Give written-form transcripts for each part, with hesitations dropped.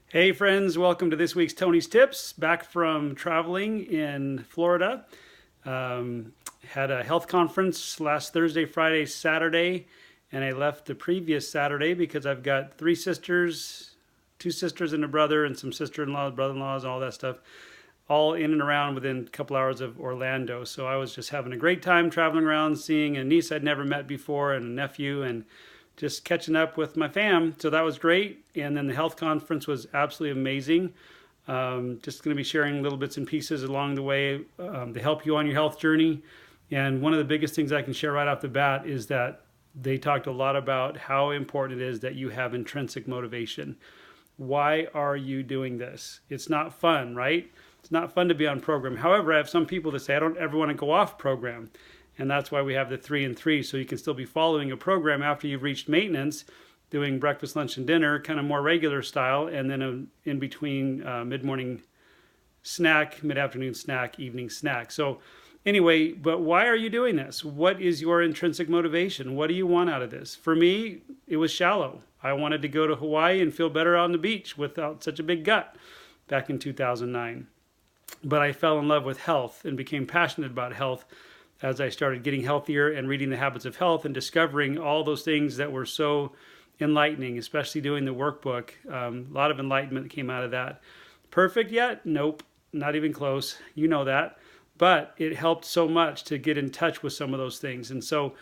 Hey friends, welcome to this week's Tony's Tips. Back from traveling in Florida. Um, had a health conference last Thursday, Friday, Saturday, and I left the previous Saturday because I've got three sisters, two sisters and a brother, and some sister-in-laws, brother-in-laws, and all that stuff, all in and around within a couple hours of Orlando. So I was just having a great time traveling around, seeing a niece I'd never met before and a nephew, and just catching up with my fam. So that was great. And then the health conference was absolutely amazing. Just going to be sharing little bits and pieces along the way to help you on your health journey. And one of the biggest things I can share right off the bat is that they talked a lot about how important it is that you have intrinsic motivation. Why are you doing this? It's not fun, right? It's not fun to be on program. However, I have some people that say, I don't ever want to go off program. And that's why we have the 3 and 3. So you can still be following a program after you've reached maintenance, doing breakfast, lunch, and dinner, kind of more regular style, and then in between mid-morning snack, mid-afternoon snack, evening snack. So anyway, but why are you doing this? What is your intrinsic motivation? What do you want out of this? For me, it was shallow. I wanted to go to Hawaii and feel better on the beach without such a big gut back in 2009. But I fell in love with health and became passionate about health as I started getting healthier and reading the habits of health and discovering all those things that were so enlightening, especially doing the workbook. A lot of enlightenment came out of that. Perfect yet? Nope, not even close. You know that. But it helped so much to get in touch with some of those things. And so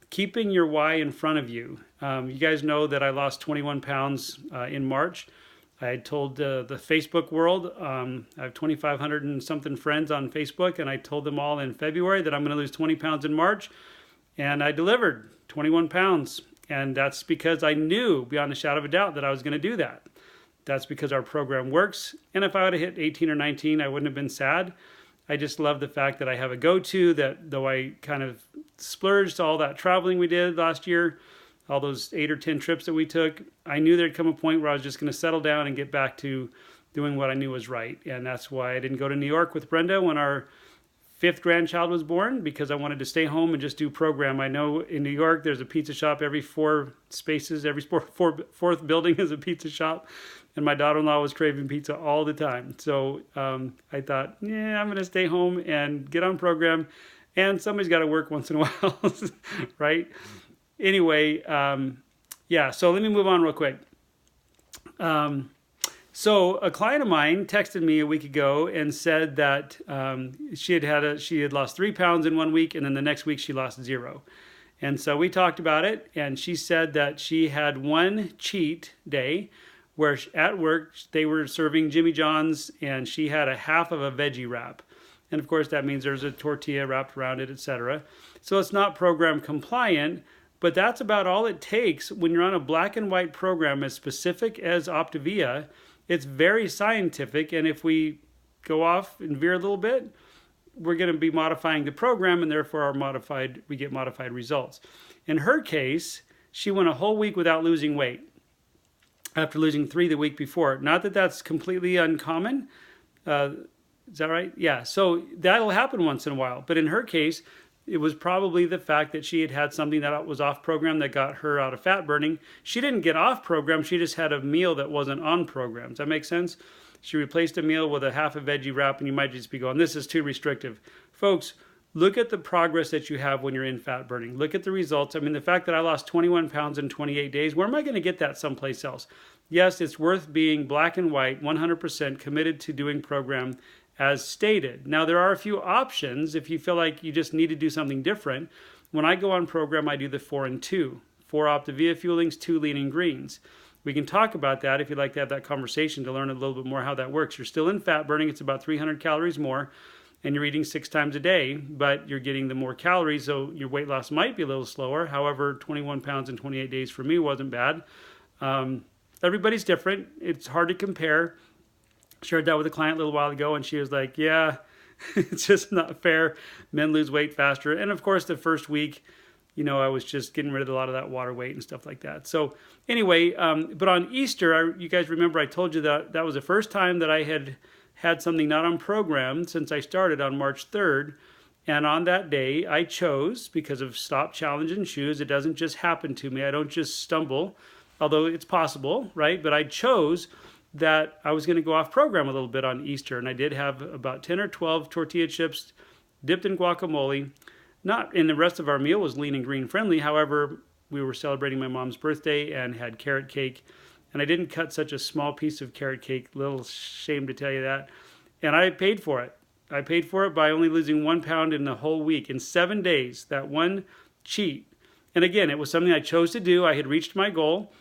keeping your why in front of you. You guys know that I lost 21 pounds in March. I had told the Facebook world, I have 2,500 and something friends on Facebook, and I told them all in February that I'm going to lose 20 pounds in March, and I delivered 21 pounds. And that's because I knew beyond a shadow of a doubt that I was going to do that. That's because our program works. And if I would have hit 18 or 19, I wouldn't have been sad. I just love the fact that I have a go-to that though I kind of splurged all that traveling we did last year, all those 8 or 10 trips that we took, I knew there'd come a point where I was just going to settle down and get back to doing what I knew was right. And that's why I didn't go to New York with Brenda when our fifth grandchild was born, because I wanted to stay home and just do program. I know in New York there's a pizza shop every 4 spaces, every fourth building is a pizza shop, and my daughter-in-law was craving pizza all the time. So I thought, yeah, I'm going to stay home and get on program, and somebody's got to work once in a while, right? Anyway, yeah, so let me move on real quick. So a client of mine texted me a week ago and said that she had lost 3 pounds in 1 week, and then the next week she lost 0. And so we talked about it, and she said that she had one cheat day where at work they were serving Jimmy John's, and she had a half of a veggie wrap. And of course that means there's a tortilla wrapped around it, etc. So it's not program compliant, but that's about all it takes when you're on a black and white program as specific as Optavia. It's very scientific, and if we go off and veer a little bit, we're going to be modifying the program, and therefore we get modified results. In her case, she went a whole week without losing weight after losing 3 the week before. Not that that's completely uncommon. Is that right? Yeah, so that'll happen once in a while. But in her case, it was probably the fact that she had had something that was off program that got her out of fat burning. She didn't get off program. She just had a meal that wasn't on program. Does that make sense? She replaced a meal with a half a veggie wrap, and you might just be going, this is too restrictive. Folks, look at the progress that you have when you're in fat burning. Look at the results. I mean, the fact that I lost 21 pounds in 28 days, where am I going to get that someplace else? Yes, it's worth being black and white, 100% committed to doing program as stated. Now, there are a few options if you feel like you just need to do something different. When I go on program, I do the 4 and 2. 4 Optavia fuelings, 2 lean and greens. We can talk about that if you'd like to have that conversation to learn a little bit more how that works. You're still in fat burning. It's about 300 calories more, and you're eating 6 times a day, but you're getting the more calories, so your weight loss might be a little slower. However, 21 pounds in 28 days for me wasn't bad. Everybody's different. It's hard to compare. Shared that with a client a little while ago, and she was like, yeah, it's just not fair. Men lose weight faster. And of course, the first week, I was just getting rid of a lot of that water weight and stuff like that. So anyway, but on Easter, you guys remember I told you that that was the first time that I had something not on program since I started on March 3rd. And on that day, I chose, because of Stop Challenge and Shoes, it doesn't just happen to me. I don't just stumble, although it's possible, right? But I chose that I was going to go off program a little bit on Easter, and I did have about 10 or 12 tortilla chips dipped in guacamole. Not, and the rest of our meal was lean and green friendly. However, we were celebrating my mom's birthday and had carrot cake, and I didn't cut such a small piece of carrot cake. Little shame to tell you that. And I paid for it. I paid for it by only losing 1 pound in the whole week. In 7 days, that one cheat. And again, it was something I chose to do. I had reached my goal.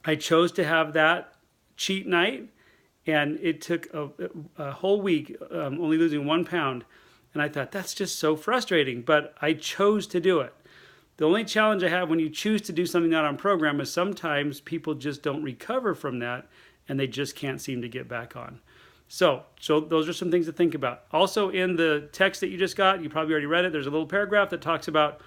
I chose to have that cheat night, and it took a whole week, only losing 1 pound. And I thought, that's just so frustrating, but I chose to do it. The only challenge I have when you choose to do something not on program is sometimes people just don't recover from that, and they just can't seem to get back on. So those are some things to think about. Also, in the text that you just got, you probably already read it, there's a little paragraph that talks about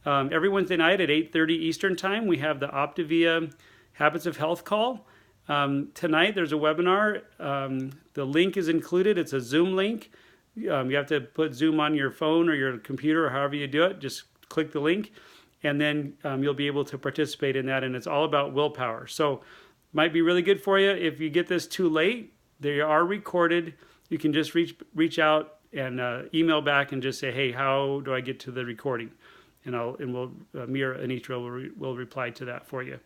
every Wednesday night at 8:30 Eastern Time, we have the Optavia Habits of Health call. Tonight, there's a webinar. The link is included. It's a Zoom link. You have to put Zoom on your phone or your computer or however you do it. Just click the link, and then you'll be able to participate in that, and it's all about willpower. So might be really good for you. If you get this too late, they are recorded. You can just reach out and email back and just say, hey, how do I get to the recording? And we'll Mira Anitra will reply to that for you.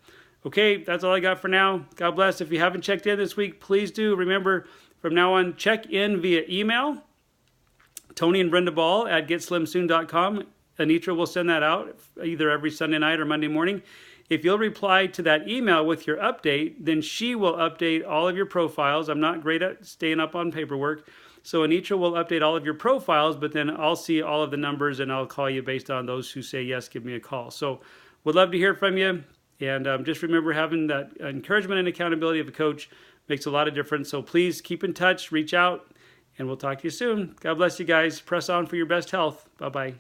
Okay, that's all I got for now. God bless. If you haven't checked in this week, please do. Remember, from now on, check in via email. Tony and Brenda Ball at GetSlimSoon.com. Anitra will send that out either every Sunday night or Monday morning. If you'll reply to that email with your update, then she will update all of your profiles. I'm not great at staying up on paperwork. So Anitra will update all of your profiles, but then I'll see all of the numbers and I'll call you based on those who say, yes, give me a call. So would love to hear from you. And just remember, having that encouragement and accountability of a coach makes a lot of difference. So please keep in touch, reach out, and we'll talk to you soon. God bless you guys. Press on for your best health. Bye-bye.